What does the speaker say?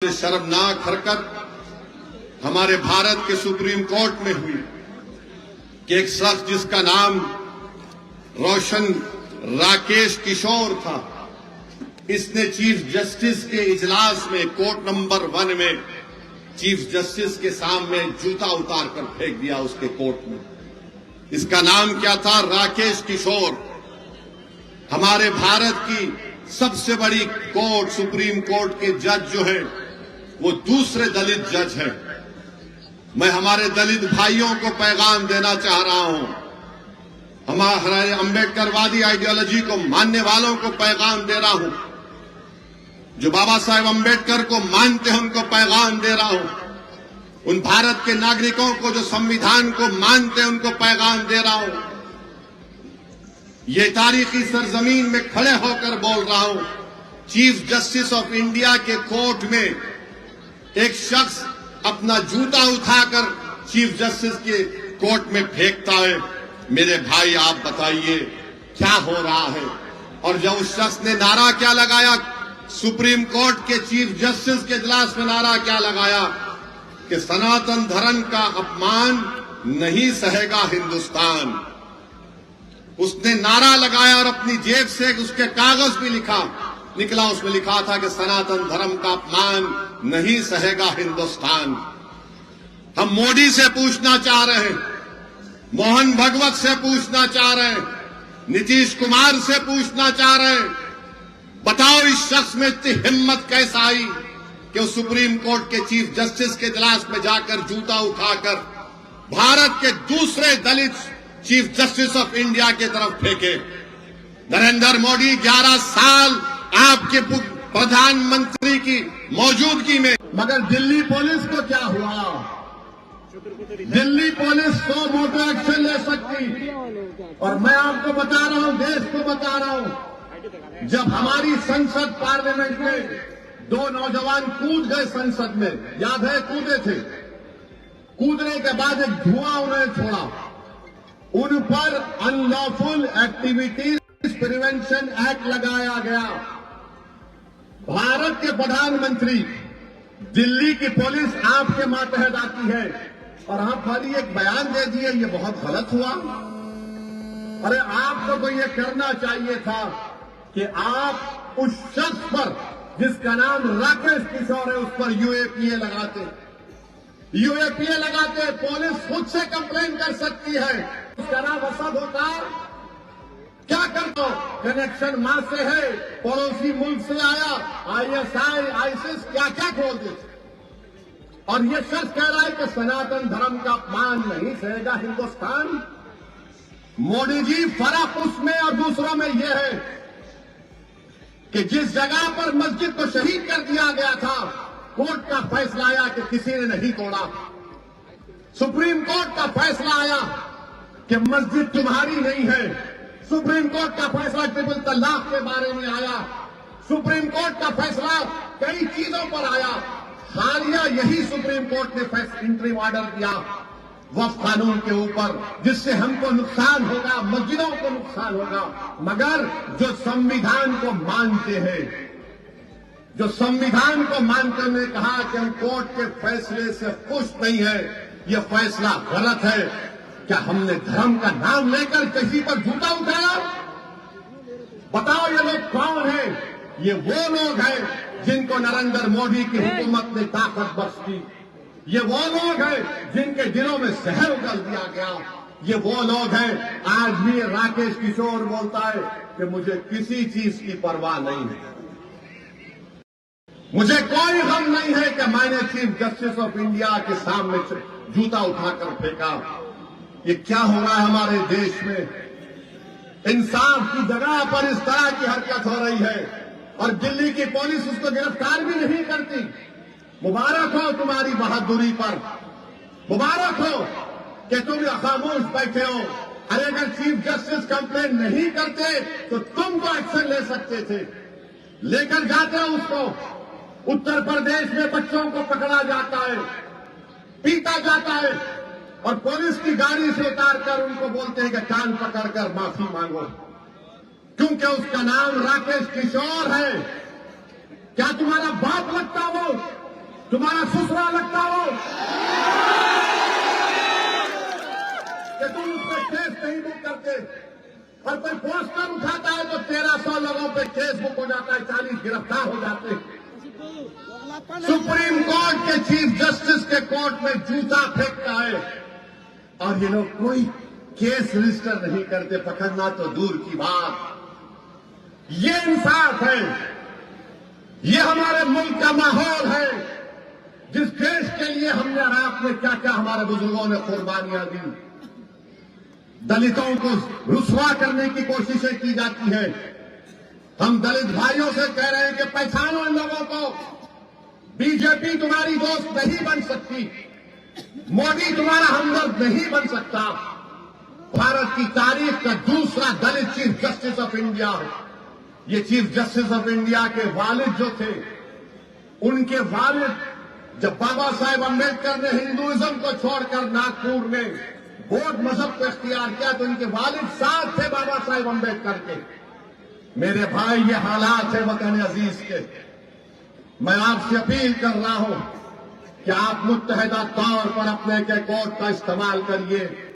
सबसे शर्मनाक हरकत हमारे भारत के सुप्रीम कोर्ट में हुई कि एक शख्स जिसका नाम रोशन राकेश किशोर था, इसने चीफ जस्टिस के इजलास में कोर्ट नंबर 1 में चीफ जस्टिस के सामने जूता उतार कर फेंक दिया उसके कोर्ट में। इसका नाम क्या था? राकेश किशोर। हमारे भारत की सबसे बड़ी कोर्ट, सुप्रीम कोर्ट के जज जो है वो दूसरे दलित जज हैं। मैं हमारे दलित भाइयों को पैगाम देना चाह रहा हूं, हमारे अंबेडकरवादी आइडियोलॉजी को मानने वालों को पैगाम दे रहा हूं, जो बाबा साहेब अंबेडकर को मानते हैं उनको पैगाम दे रहा हूं, उन भारत के नागरिकों को जो संविधान को मानते हैं उनको पैगाम दे रहा हूं। ये तारीखी सरजमीन में खड़े होकर बोल रहा हूं, चीफ जस्टिस ऑफ इंडिया के कोर्ट में एक शख्स अपना जूता उठाकर चीफ जस्टिस के कोर्ट में फेंकता है। मेरे भाई आप बताइए क्या हो रहा है? और जब उस शख्स ने नारा क्या लगाया, सुप्रीम कोर्ट के चीफ जस्टिस के इजलास में नारा क्या लगाया कि सनातन धर्म का अपमान नहीं सहेगा हिंदुस्तान। उसने नारा लगाया और अपनी जेब से उसके कागज भी निकला, उसमें लिखा था कि सनातन धर्म का अपमान नहीं सहेगा हिंदुस्तान। हम मोदी से पूछना चाह रहे हैं, मोहन भगवत से पूछना चाह रहे हैं, नीतीश कुमार से पूछना चाह रहे हैं, बताओ इस शख्स में इतनी हिम्मत कैसे आई कि उस सुप्रीम कोर्ट के चीफ जस्टिस के इजलास में जाकर जूता उठाकर भारत के दूसरे दलित चीफ जस्टिस ऑफ इंडिया की तरफ फेंके। नरेंद्र मोदी 11 साल आपके प्रधानमंत्री की मौजूदगी में, मगर दिल्ली पुलिस को क्या हुआ? दिल्ली पुलिस 100 मोटर एक्शन ले सकती। और मैं आपको बता रहा हूं, देश को बता रहा हूं, जब हमारी संसद पार्लियामेंट में 2 नौजवान कूद गए संसद में, याद है? कूदे थे। कूदने के बाद एक धुआं उन्होंने छोड़ा, उन पर अनलॉफुल एक्टिविटीज प्रिवेंशन एक्ट लगाया गया। भारत के प्रधानमंत्री, दिल्ली की पुलिस आपके मातहत आती है और आप खाली एक बयान दे दिए, ये बहुत गलत हुआ। अरे आपको तो ये करना चाहिए था कि आप उस शख्स पर जिसका नाम राकेश किशोर है उस पर यूएपीए लगाते। यूएपीए लगाते, पुलिस खुद से कंप्लेन कर सकती है। उसका नाम असद होता, क्या करता? कनेक्शन मां से है, पड़ोसी मुल्क से आया, आईएसआई, आईसिस, क्या क्या खोल देते। और ये शख्स कह रहा है कि सनातन धर्म का अपमान नहीं सहेगा हिंदुस्तान। मोदी जी, फर्क उसमें और दूसरों में यह है कि जिस जगह पर मस्जिद को शहीद कर दिया गया था, कोर्ट का फैसला आया कि किसी ने नहीं तोड़ा। सुप्रीम कोर्ट का फैसला आया कि मस्जिद तुम्हारी नहीं है। सुप्रीम कोर्ट का फैसला ट्रिपल तलाक के बारे में आया। सुप्रीम कोर्ट का फैसला कई चीजों पर आया। हालिया यही सुप्रीम कोर्ट ने इंटरिम ऑर्डर दिया वक्फ कानून के ऊपर, जिससे हमको नुकसान होगा, मस्जिदों को नुकसान होगा। मगर जो संविधान को मानते हैं, जो संविधान को मानते हुए कहा कि हम कोर्ट के फैसले से खुश नहीं है, यह फैसला गलत है। क्या हमने धर्म का नाम लेकर किसी पर जूता उठाया? बताओ ये लोग कौन हैं? ये वो लोग हैं जिनको नरेंद्र मोदी की हुकूमत ने ताकत बख्श दी। ये वो लोग हैं जिनके दिलों में जहर उगल दिया गया। ये वो लोग हैं, आज भी राकेश किशोर बोलता है कि मुझे किसी चीज की परवाह नहीं है, मुझे कोई गम नहीं है कि मैंने चीफ जस्टिस ऑफ इंडिया के सामने जूता उठाकर फेंका। ये क्या हो रहा है हमारे देश में? इंसाफ की जगह पर इस तरह की हरकत हो रही है और दिल्ली की पुलिस उसको गिरफ्तार भी नहीं करती। मुबारक हो तुम्हारी बहादुरी पर, मुबारक हो कि तुम खामोश बैठे हो। अरे अगर चीफ जस्टिस कंप्लेन नहीं करते तो तुम तो एक्शन ले सकते थे, लेकर जाते हो उसको। उत्तर प्रदेश में बच्चों को पकड़ा जाता है, पीटा जाता है और पुलिस की गाड़ी से उतारकर उनको बोलते हैं कि कान पकड़कर माफी मांगो, क्योंकि उसका नाम राकेश किशोर है। क्या तुम्हारा बाप लगता वो? तुम्हारा ससुरा लगता हो कि तुम उस पर केस नहीं बुक करते, और कोई पोस्टर उठाता है तो 1300 लोगों पे केस बुक हो जाता है, 40 गिरफ्तार हो जाते हैं। सुप्रीम कोर्ट के चीफ जस्टिस के कोर्ट में जूता फेंकता है, और ये लोग कोई केस रजिस्टर नहीं करते, पकड़ना तो दूर की बात। ये इंसाफ है, ये हमारे मुल्क का माहौल है, जिस देश के लिए हमने और आपने क्या क्या हमारे बुजुर्गों ने कुर्बानियां दी। दलितों को रुसवा करने की कोशिशें की जाती है। हम दलित भाइयों से कह रहे हैं कि पहचानो इन लोगों को। बीजेपी तुम्हारी दोस्त नहीं बन सकती, मोदी तुम्हारा हमदर्द नहीं बन सकता। भारत की तारीख का दूसरा दलित चीफ जस्टिस ऑफ इंडिया है। ये चीफ जस्टिस ऑफ इंडिया के वालिद जो थे, उनके वालिद, जब बाबा साहेब अम्बेडकर ने हिंदुइज्म को छोड़कर नागपुर में बौद्ध मजहब को इख्तियार किया, तो इनके वालिद साथ थे बाबा साहेब अम्बेडकर के। मेरे भाई, ये हालात है वतन अजीज के। मैं आपसे अपील कर रहा हूं कि आप मुत्तहिदा तौर पर अपने के कोर्ट का इस्तेमाल करिए।